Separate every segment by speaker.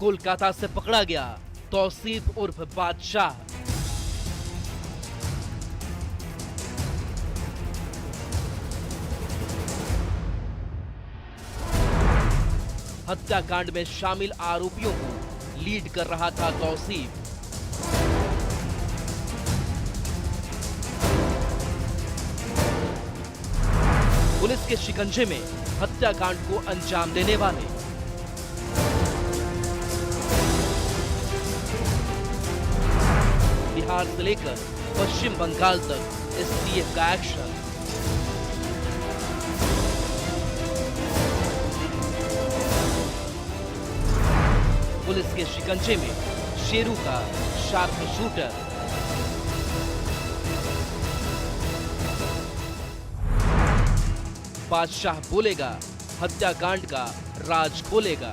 Speaker 1: कोलकाता से पकड़ा गया तौसीफ उर्फ बादशाह। हत्याकांड में शामिल आरोपियों को लीड कर रहा था तौसीफ। पुलिस के शिकंजे में हत्याकांड को अंजाम देने वाले बिहार से लेकर पश्चिम बंगाल तक एसटीएफ का एक्शन। पुलिस के शिकंजे में शेरू का शार्प शूटर। बादशाह बोलेगा, हत्याकांड का राज खोलेगा।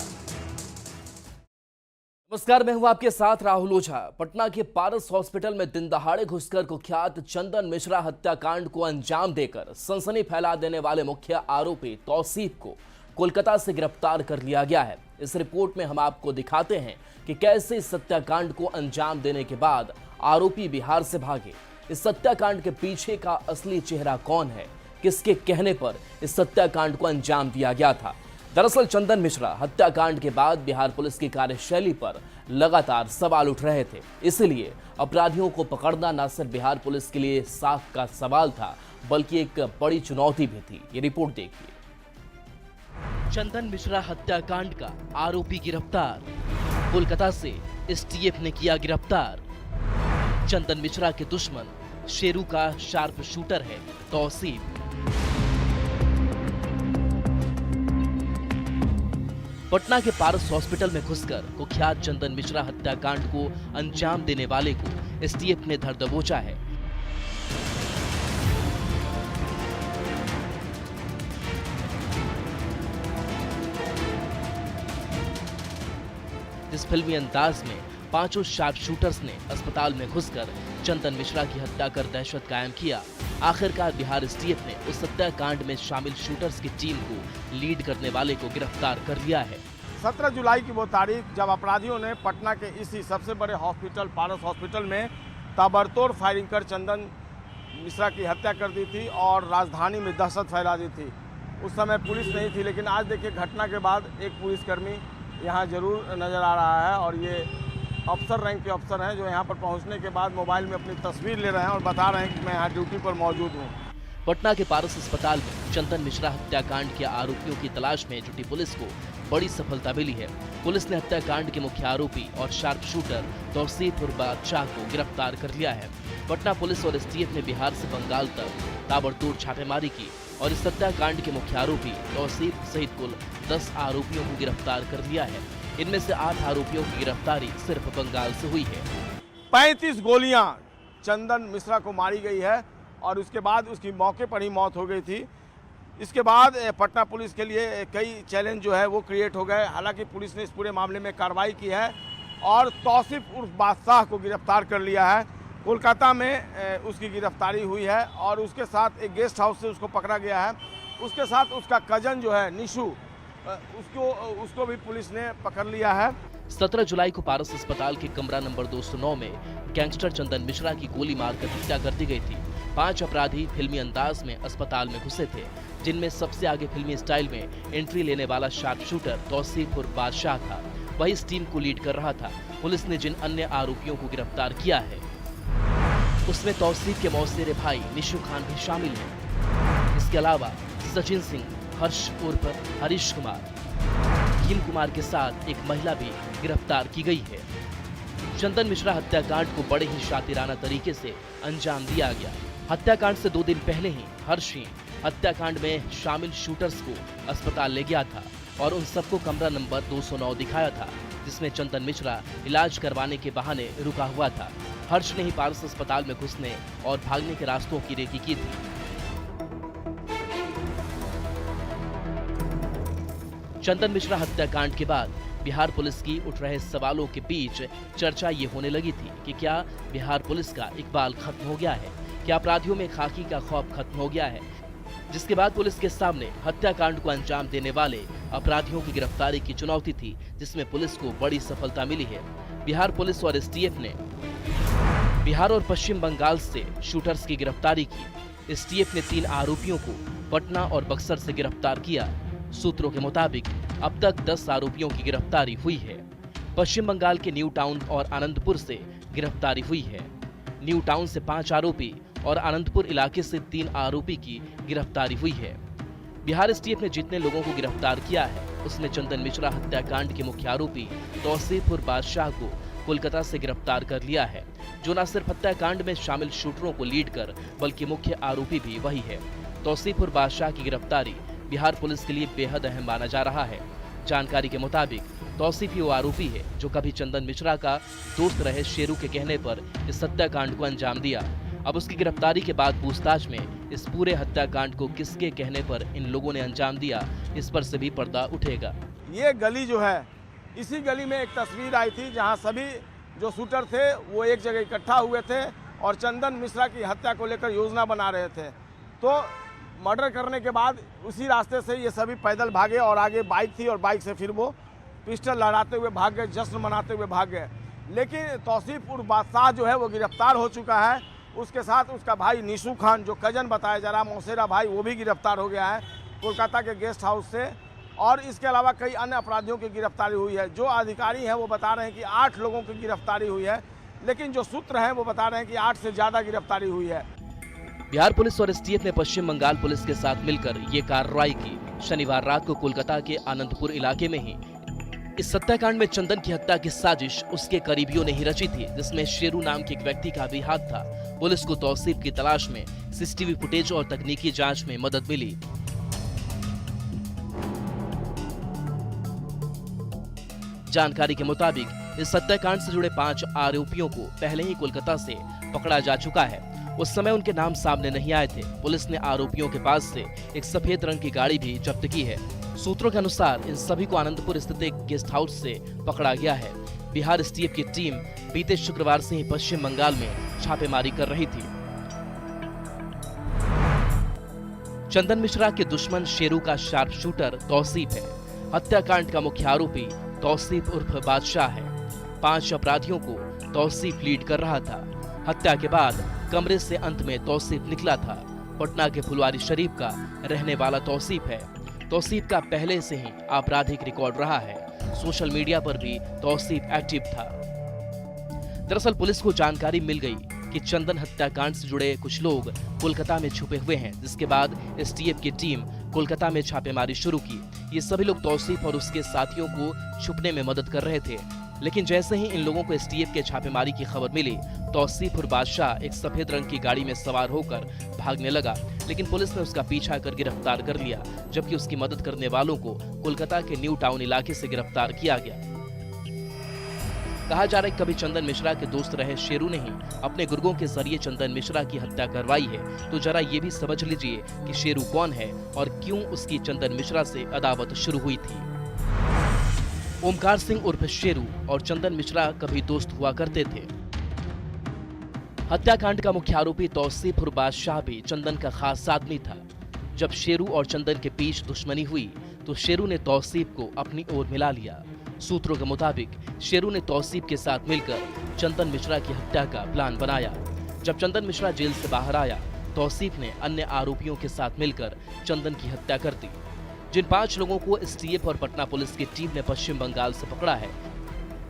Speaker 1: नमस्कार, मैं हूं आपके साथ राहुल ओझा। पटना के पारस हॉस्पिटल में दिन दहाड़े घुसकर कुख्यात चंदन मिश्रा हत्याकांड को अंजाम देकर सनसनी फैला देने वाले मुख्य आरोपी तौसीफ को कोलकाता से गिरफ्तार कर लिया गया है। इस रिपोर्ट में हम आपको दिखाते हैं कि कैसे इस हत्याकांड को अंजाम देने के बाद आरोपी बिहार से भागे। इस हत्याकांड के पीछे का असली चेहरा कौन है, किसके कहने पर इस हत्याकांड को अंजाम दिया गया था। दरअसल चंदन मिश्रा हत्याकांड के बाद बिहार पुलिस की कार्यशैली पर लगातार सवाल उठ रहे थे। इसलिए अपराधियों को पकड़ना न सिर्फ बिहार पुलिस के लिए साख का सवाल था, बल्कि एक बड़ी चुनौती भी थी। ये रिपोर्ट देखिए। चंदन मिश्रा हत्याकांड का आरोपी गिरफ्तार। कोलकाता से एसटीएफ ने किया गिरफ्तार। चंदन मिश्रा के दुश्मन शेरू का शार्प शूटर है तौसीफ। पटना के पारस हॉस्पिटल में घुसकर कुख्यात चंदन मिश्रा हत्याकांड को अंजाम देने वाले को एसटीएफ ने धर दबोचा है। इस फिल्मी अंदाज में पांचों शार्प शूटर्स ने अस्पताल में घुसकर चंदन मिश्रा की हत्या कर दहशत कायम किया। आखिरकार बिहार एसटीएफ ने उस हत्याकांड में शामिल शूटर्स की टीम को लीड करने वाले को गिरफ्तार कर लिया है।
Speaker 2: 17 जुलाई की वो तारीख जब अपराधियों ने पटना के इसी सबसे बड़े हॉस्पिटल पारस हॉस्पिटल में ताबड़तोड़ फायरिंग कर चंदन मिश्रा की हत्या कर दी थी और राजधानी में दहशत फैला दी थी। उस समय पुलिस नहीं थी, लेकिन आज देखिए घटना के बाद एक पुलिसकर्मी यहाँ जरूर नज़र आ रहा है और ये अफसर रैंक के अफसर हैं जो यहाँ पर पहुँचने के बाद मोबाइल में अपनी तस्वीर ले रहे हैं और बता रहे हैं कि मैं यहाँ ड्यूटी पर मौजूद हूँ।
Speaker 1: पटना के पारस अस्पताल में चंदन मिश्रा हत्याकांड के आरोपियों की तलाश में जुटी पुलिस को बड़ी सफलता मिली है। पुलिस ने हत्याकांड के मुख्य आरोपी और शार्प शूटर तौसीफ उर्फ बादशाह को गिरफ्तार कर लिया है। पटना पुलिस और एसटीएफ ने बिहार से बंगाल तक ताबड़तोड़ छापेमारी की और इस हत्याकांड के मुख्य आरोपी तौसीफ सहित कुल 10 आरोपियों को गिरफ्तार कर लिया है। इनमें से 8 आरोपियों की गिरफ्तारी सिर्फ बंगाल से हुई है।
Speaker 2: 35 गोलियां चंदन मिश्रा को मारी गई है और उसके बाद उसकी मौके पर ही मौत हो गई थी। इसके बाद पटना पुलिस के लिए कई चैलेंज जो है वो क्रिएट हो गए। हालांकि पुलिस ने इस पूरे मामले में कार्रवाई की है और तौसीफ उर्फ बादशाह को गिरफ्तार कर लिया है। कोलकाता में उसकी गिरफ्तारी हुई है और उसके साथ एक गेस्ट हाउस से उसको पकड़ा गया है। उसके साथ उसका कजन जो है निशु, उसको भी पुलिस ने पकड़ लिया है।
Speaker 1: 17 जुलाई को पारस अस्पताल के कमरा नंबर 209 में गैंगस्टर चंदन मिश्रा की गोली मारकर हत्या कर दी गई थी। 5 अपराधी फिल्मी अंदाज में अस्पताल में घुसे थे, जिनमें सबसे आगे फिल्मी स्टाइल में एंट्री लेने वाला शार्प शूटर तौसीफ उर्फ बादशाह था। वही इस टीम को लीड कर रहा था। पुलिस ने जिन अन्य आरोपियों को गिरफ्तार किया है उसमें तौसीफ के मौसेरे भाई निशु खान भी शामिल है। इसके अलावा सचिन सिंह, हर्ष उर्फ हरीश कुमार, हील कुमार के साथ एक महिला भी गिरफ्तार की गई है। चंदन मिश्रा हत्याकांड को बड़े ही शातिराना तरीके से अंजाम दिया गया। हत्याकांड से 2 दिन पहले ही हर्ष ही हत्याकांड में शामिल शूटर्स को अस्पताल ले गया था और उन सबको कमरा नंबर 209 दिखाया था, जिसमें चंदन मिश्रा इलाज करवाने के बहाने रुका हुआ था। हर्ष ने ही पारस अस्पताल में घुसने और भागने के रास्तों की रेकी की थी। चंदन मिश्रा हत्याकांड के बाद बिहार पुलिस की उठ रहे सवालों के बीच चर्चा ये होने लगी थी कि क्या बिहार पुलिस का इकबाल खत्म हो गया है, क्या अपराधियों में खाकी का खौफ खत्म हो गया है। जिसके बाद पुलिस के सामने हत्याकांड को अंजाम देने वाले अपराधियों की गिरफ्तारी की चुनौती थी, जिसमें पुलिस को बड़ी सफलता मिली है। बिहार पुलिस और एसटीएफ ने बिहार और पश्चिम बंगाल से शूटर्स की गिरफ्तारी की। एसटीएफ ने 3 आरोपियों को पटना और बक्सर से गिरफ्तार किया। सूत्रों के मुताबिक अब तक 10 आरोपियों की गिरफ्तारी हुई है। पश्चिम बंगाल के न्यू टाउन और आनंदपुर से गिरफ्तारी हुई है। न्यू टाउन से 5 आरोपी और आनंदपुर इलाके से 3 आरोपी की गिरफ्तारी हुई है। बिहार एसटीएफ ने जितने लोगों को गिरफ्तार किया है, उसमें चंदन मिश्रा हत्याकांड के मुख्य आरोपी तौसीफ उर बादशाह को कोलकाता से गिरफ्तार कर लिया है, जो न सिर्फ हत्याकांड में शामिल शूटरों को लीड कर बल्कि मुख्य आरोपी भी वही है। तौसीफ उर बादशाह की गिरफ्तारी बिहार पुलिस के लिए बेहद अहम माना जा रहा है। जानकारी के मुताबिक तौसीफ ही वो आरोपी है जो कभी चंदन मिश्रा का दोस्त रहे शेरू के कहने पर इस हत्याकांड को अंजाम दिया। अब उसकी गिरफ्तारी के बाद पूछताछ में इस पूरे हत्याकांड को किसके कहने पर इन लोगों ने अंजाम दिया, इस पर से भी पर्दा उठेगा।
Speaker 2: ये गली जो है, इसी गली में एक तस्वीर आई थी जहां सभी जो शूटर थे वो एक जगह इकट्ठा हुए थे और चंदन मिश्रा की हत्या को लेकर योजना बना रहे थे। तो मर्डर करने के बाद उसी रास्ते से ये सभी पैदल भागे और आगे बाइक थी और बाइक से फिर वो पिस्टल लहराते हुए भाग गए, जश्न मनाते हुए भाग गए। लेकिन तौसीफ उर बादशाह जो है वो गिरफ्तार हो चुका है। उसके साथ उसका भाई निशू खान, जो कजन बताया जा रहा, मौसेरा भाई, वो भी गिरफ्तार हो गया है कोलकाता के गेस्ट हाउस से। और इसके अलावा कई अन्य अपराधियों की गिरफ्तारी हुई है। जो अधिकारी हैं वो बता रहे हैं कि 8 लोगों की गिरफ्तारी हुई है, लेकिन जो सूत्र हैं वो बता रहे हैं कि 8 से ज़्यादा गिरफ्तारी हुई है।
Speaker 1: बिहार पुलिस और एसटीएफ ने पश्चिम बंगाल पुलिस के साथ मिलकर ये कार्रवाई की। शनिवार रात को कोलकाता के आनंदपुर इलाके में ही इस हत्याकांड में चंदन की हत्या की साजिश उसके करीबियों ने ही रची थी, जिसमें शेरू नाम के एक व्यक्ति का भी हाथ था। पुलिस को तौसीफ की तलाश में सीसीटीवी फुटेज और तकनीकी जांच में मदद मिली। जानकारी के मुताबिक इस हत्याकांड से जुड़े 5 आरोपियों को पहले ही कोलकाता से पकड़ा जा चुका है। उस समय उनके नाम सामने नहीं आए थे। पुलिस ने आरोपियों के पास से एक सफेद रंग की गाड़ी भी जब्त की है। सूत्रों के अनुसार इन सभी को आनंदपुर स्थित एक गेस्ट हाउस से पकड़ा गया है। बिहार एसटीएफ की टीम बीते शुक्रवार से ही पश्चिम बंगाल में छापेमारी कर रही थी। चंदन मिश्रा के दुश्मन शेरू का शार्प शूटर तौसीफ है। हत्याकांड का मुख्य आरोपी तौसीफ उर्फ बादशाह है। 5 अपराधियों को तौसीफ लीड कर रहा था। हत्या के बाद कमरे से अंत में तौसीफ निकला था। पटना के फुलवारी शरीफ का रहने वाला तौसीफ है। तौसीफ का पहले से ही आपराधिक रिकॉर्ड रहा है। सोशल मीडिया पर भी तौसीफ एक्टिव था। दरअसल पुलिस को जानकारी मिल गई कि चंदन हत्याकांड से जुड़े कुछ लोग कोलकाता में छुपे हुए हैं, जिसके बाद एसटीएफ की टीम कोलकाता में छापेमारी शुरू की। ये सभी लोग तौसीफ और उसके साथियों को छुपने में मदद कर रहे थे। लेकिन जैसे ही इन लोगों को एसटीएफ के छापेमारी की खबर मिली, तौसीफ और बादशाह एक सफेद रंग की गाड़ी में सवार होकर भागने लगा। लेकिन पुलिस ने उसका पीछा कर गिरफ्तार कर लिया, जबकि उसकी मदद करने वालों को कोलकाता के न्यू टाउन इलाके से गिरफ्तार किया गया। कहा जा रहा है कभी चंदन मिश्रा के दोस्त रहे शेरू ने ही अपने गुर्गों के जरिए चंदन मिश्रा की हत्या करवाई है। तो जरा ये भी समझ लीजिए कि शेरू कौन है और क्यों उसकी चंदन मिश्रा से अदावत शुरू हुई थी। ओमकार सिंह उर्फ शेरू और चंदन मिश्रा कभी दोस्त हुआ करते थे। हत्याकांड का मुख्य आरोपी तौसीफ उर बादशाह भी चंदन का खास आदमी था। जब शेरू और चंदन के बीच दुश्मनी हुई तो शेरू ने तौसीफ को अपनी ओर मिला लिया। सूत्रों के मुताबिक शेरू ने तौसीफ के साथ मिलकर चंदन मिश्रा की हत्या का प्लान बनाया। जब चंदन मिश्रा जेल से बाहर आया, तौसीफ ने अन्य आरोपियों के साथ मिलकर चंदन की हत्या कर दी। जिन 5 लोगों को एसटीएफ और पटना पुलिस की टीम ने पश्चिम बंगाल से पकड़ा है,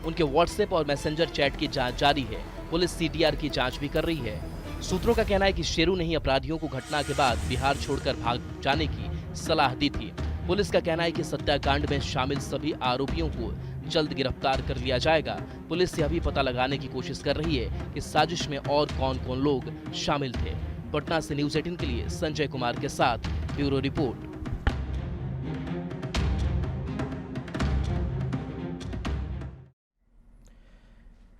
Speaker 1: उनके व्हाट्सएप और मैसेंजर चैट की जांच जारी है। पुलिस सीडीआर की जांच भी कर रही है। सूत्रों का कहना है कि शेरू ने ही अपराधियों को घटना के बाद बिहार छोड़कर भाग जाने की सलाह दी थी। पुलिस का कहना है कि हत्याकांड में शामिल सभी आरोपियों को जल्द गिरफ्तार कर लिया जाएगा। पुलिस यह भी पता लगाने की कोशिश कर रही है कि साजिश में और कौन कौन लोग शामिल थे। पटना से न्यूज़ 18 के लिए संजय कुमार के साथ ब्यूरो रिपोर्ट।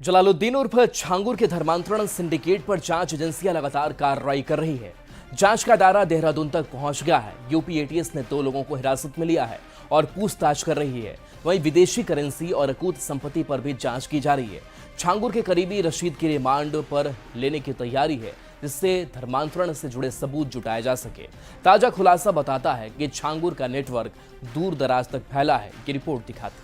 Speaker 1: जलालुद्दीन उर्फ छांगुर के धर्मांतरण सिंडिकेट पर जांच एजेंसियां लगातार कार्रवाई कर रही है। जांच का दायरा देहरादून तक पहुंच गया है। यूपी एटीएस ने 2 लोगों को हिरासत में लिया है और पूछताछ कर रही है। वहीं विदेशी करेंसी और अकूत संपत्ति पर भी जांच की जा रही है। छांगुर के करीबी रशीद की रिमांड पर लेने की तैयारी है। जिससे धर्मांतरण से जुड़े सबूत जुटाए जा सके। ताजा खुलासा बताता है कि छांगुर का नेटवर्क दूर दराज तक फैला है। ये रिपोर्ट दिखाती है।